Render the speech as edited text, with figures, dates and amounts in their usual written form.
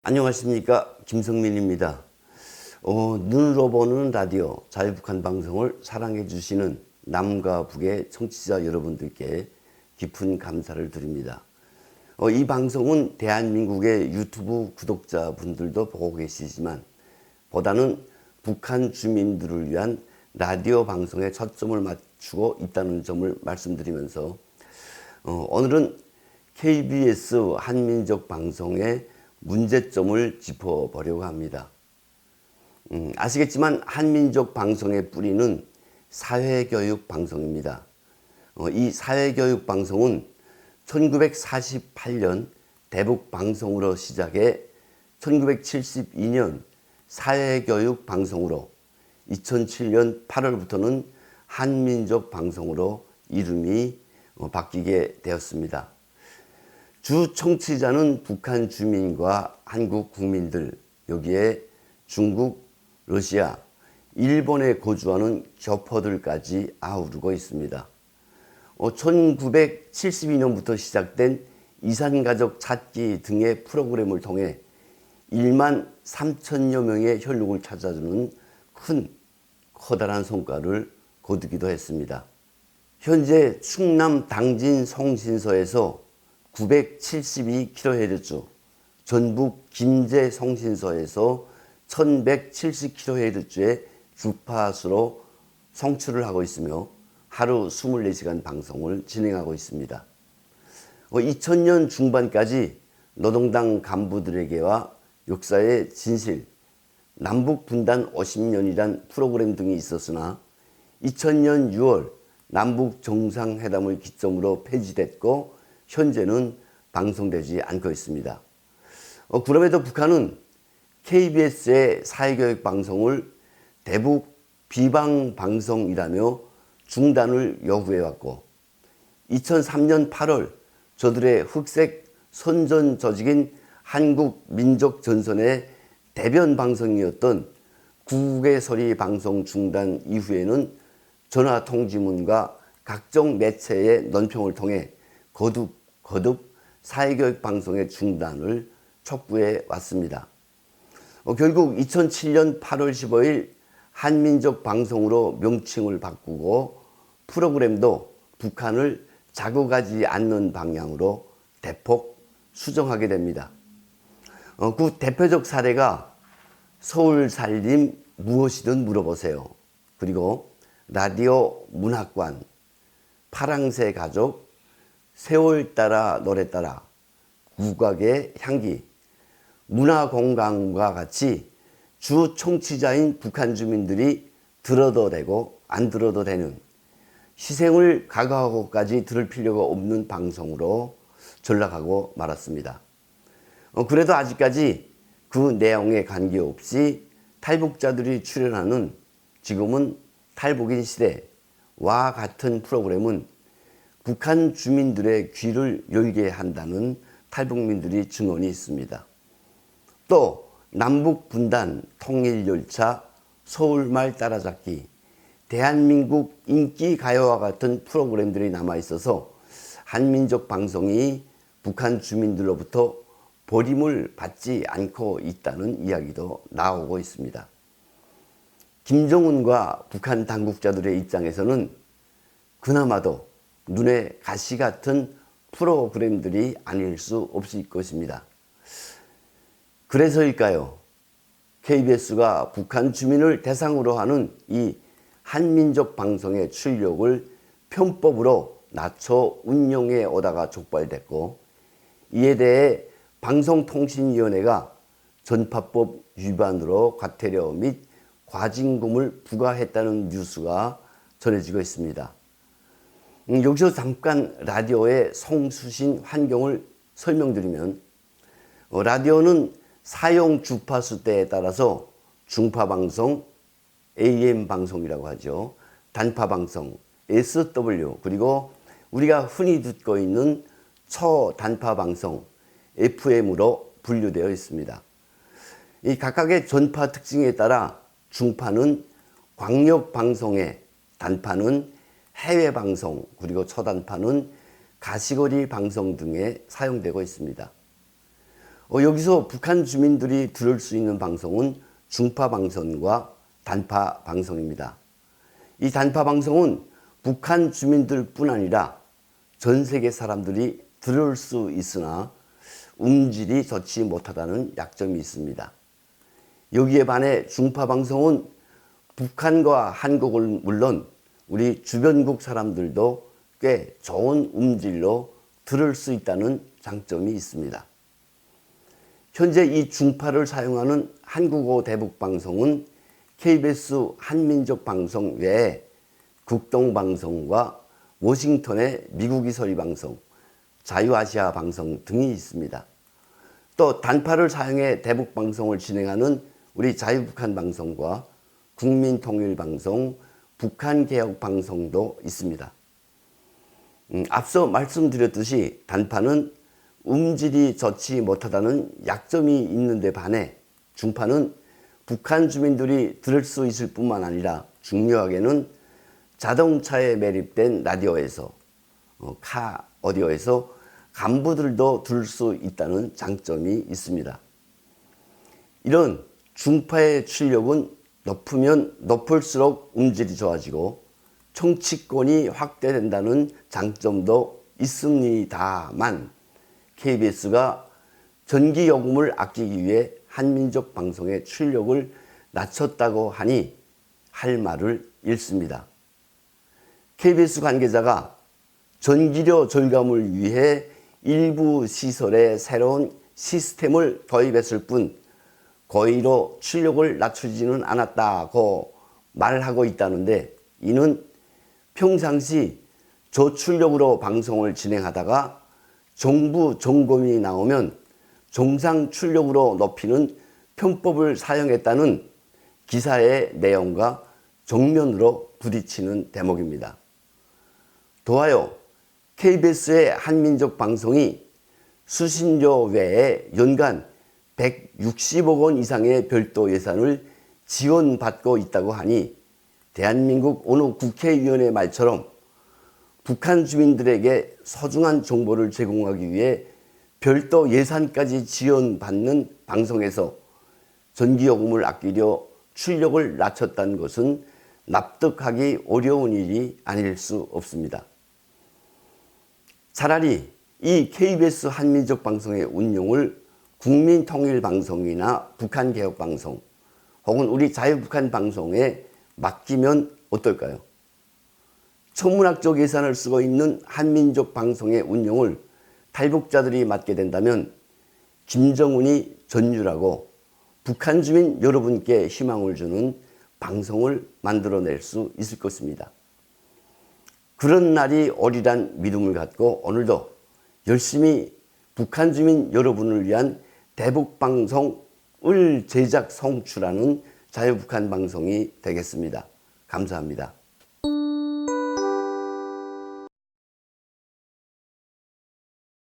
안녕하십니까, 김성민입니다. 눈으로 보는 라디오 자유북한 방송을 사랑해 주시는 남과 북의 청취자 여러분들께 깊은 감사를 드립니다. 이 방송은 대한민국의 유튜브 구독자분들도 보고 계시지만 보다는 북한 주민들을 위한 라디오 방송에 초점을 맞추고 있다는 점을 말씀드리면서 오늘은 KBS 한민족 방송의 문제점을 짚어보려고 합니다. 아시겠지만 한민족 방송의 뿌리는 사회교육 방송입니다. 이 사회교육 방송은 1948년 대북 방송으로 시작해 1972년 사회교육 방송으로 2007년 8월부터는 한민족 방송으로 이름이 바뀌게 되었습니다. 주 청취자는 북한 주민과 한국 국민들, 여기에 중국, 러시아, 일본에 거주하는 교포들까지 아우르고 있습니다. 1972년부터 시작된 이산가족 찾기 등의 프로그램을 통해 1만 3천여 명의 혈육을 찾아주는 커다란 성과를 거두기도 했습니다. 현재 충남 당진 송신소에서 972kHz, 전북 김제 송신소에서 1170kHz의 주파수로 송출을 하고 있으며 하루 24시간 방송을 진행하고 있습니다. 2000년 중반까지 노동당 간부들에게와 역사의 진실, 남북 분단 50년이란 프로그램 등이 있었으나 2000년 6월 남북 정상회담을 기점으로 폐지됐고 현재는 방송되지 않고 있습니다. 그럼에도 북한은 KBS의 사회교육 방송을 대북 비방 방송이라며 중단을 요구해왔고 2003년 8월 저들의 흑색 선전 조직인 한국민족전선의 대변 방송이었던 구국의 소리 방송 중단 이후에는 전화통지문과 각종 매체의 논평을 통해 거듭 사회교육 방송의 중단을 촉구해 왔습니다. 결국 2007년 8월 15일 한민족 방송으로 명칭을 바꾸고 프로그램도 북한을 자극하지 않는 방향으로 대폭 수정하게 됩니다. 그 대표적 사례가 서울 살림 무엇이든 물어보세요. 그리고 라디오 문학관, 파랑새 가족, 세월 따라 노래 따라, 국악의 향기, 문화공간과 같이 주 청취자인 북한 주민들이 들어도 되고 안 들어도 되는 희생을 각오하고까지 들을 필요가 없는 방송으로 전락하고 말았습니다. 그래도 아직까지 그 내용에 관계없이 탈북자들이 출연하는 지금은 탈북인 시대와 같은 프로그램은 북한 주민들의 귀를 열게 한다는 탈북민들이 증언이 있습니다. 또 남북 분단, 통일열차, 서울말 따라잡기, 대한민국 인기 가요와 같은 프로그램들이 남아있어서 한민족 방송이 북한 주민들로부터 버림을 받지 않고 있다는 이야기도 나오고 있습니다. 김정은과 북한 당국자들의 입장에서는 그나마도 눈에 가시 같은 프로그램들이 아닐 수 없을 것입니다. 그래서일까요? KBS가 북한 주민을 대상으로 하는 이 한민족 방송의 출력을 편법으로 낮춰 운영해 오다가 촉발됐고 이에 대해 방송통신위원회가 전파법 위반으로 과태료 및 과징금을 부과했다는 뉴스가 전해지고 있습니다. 여기서 잠깐 라디오의 송수신 환경을 설명드리면 라디오는 사용 주파수대에 따라서 중파방송, AM방송이라고 하죠. 단파방송, SW, 그리고 우리가 흔히 듣고 있는 초단파방송, FM으로 분류되어 있습니다. 이 각각의 전파 특징에 따라 중파는 광역방송에, 단파는 해외방송, 그리고 초단파는 가시거리 방송 등에 사용되고 있습니다. 여기서 북한 주민들이 들을 수 있는 방송은 중파 방송과 단파 방송입니다. 이 단파 방송은 북한 주민들뿐 아니라 전 세계 사람들이 들을 수 있으나 음질이 좋지 못하다는 약점이 있습니다. 여기에 반해 중파 방송은 북한과 한국을 물론 우리 주변국 사람들도 꽤 좋은 음질로 들을 수 있다는 장점이 있습니다. 현재 이 중파를 사용하는 한국어 대북방송은 KBS 한민족 방송 외에 국동방송과 워싱턴의 미국이 소리 방송, 자유아시아 방송 등이 있습니다. 또 단파를 사용해 대북방송을 진행하는 우리 자유북한 방송과 국민통일방송, 북한개혁방송도 있습니다. 앞서 말씀드렸듯이 단파는 음질이 좋지 못하다는 약점이 있는데 반해 중파는 북한 주민들이 들을 수 있을 뿐만 아니라 중요하게는 자동차에 매립된 라디오에서 카 오디오에서 간부들도 들을 수 있다는 장점이 있습니다. 이런 중파의 출력은 높으면 높을수록 음질이 좋아지고 청취권이 확대된다는 장점도 있습니다만 KBS가 전기요금을 아끼기 위해 한민족 방송의 출력을 낮췄다고 하니 할 말을 잃습니다. KBS 관계자가 전기료 절감을 위해 일부 시설에 새로운 시스템을 도입했을 뿐 고의로 출력을 낮추지는 않았다고 말하고 있다는데 이는 평상시 저출력으로 방송을 진행하다가 정부 점검이 나오면 정상 출력으로 높이는 편법을 사용했다는 기사의 내용과 정면으로 부딪히는 대목입니다. 더하여 KBS의 한민족 방송이 수신료 외에 연간 160억 원 이상의 별도 예산을 지원받고 있다고 하니 대한민국 어느 국회의원의 말처럼 북한 주민들에게 소중한 정보를 제공하기 위해 별도 예산까지 지원받는 방송에서 전기요금을 아끼려 출력을 낮췄다는 것은 납득하기 어려운 일이 아닐 수 없습니다. 차라리 이 KBS 한민족 방송의 운용을 국민통일방송이나 북한개혁방송 혹은 우리 자유북한 방송에 맡기면 어떨까요? 천문학적 예산을 쓰고 있는 한민족 방송의 운용을 탈북자들이 맡게 된다면 김정은이 전율하고 북한 주민 여러분께 희망을 주는 방송을 만들어낼 수 있을 것입니다. 그런 날이 오리란 믿음을 갖고 오늘도 열심히 북한 주민 여러분을 위한 대북방송을 제작 성출하는 자유북한 방송이 되겠습니다. 감사합니다.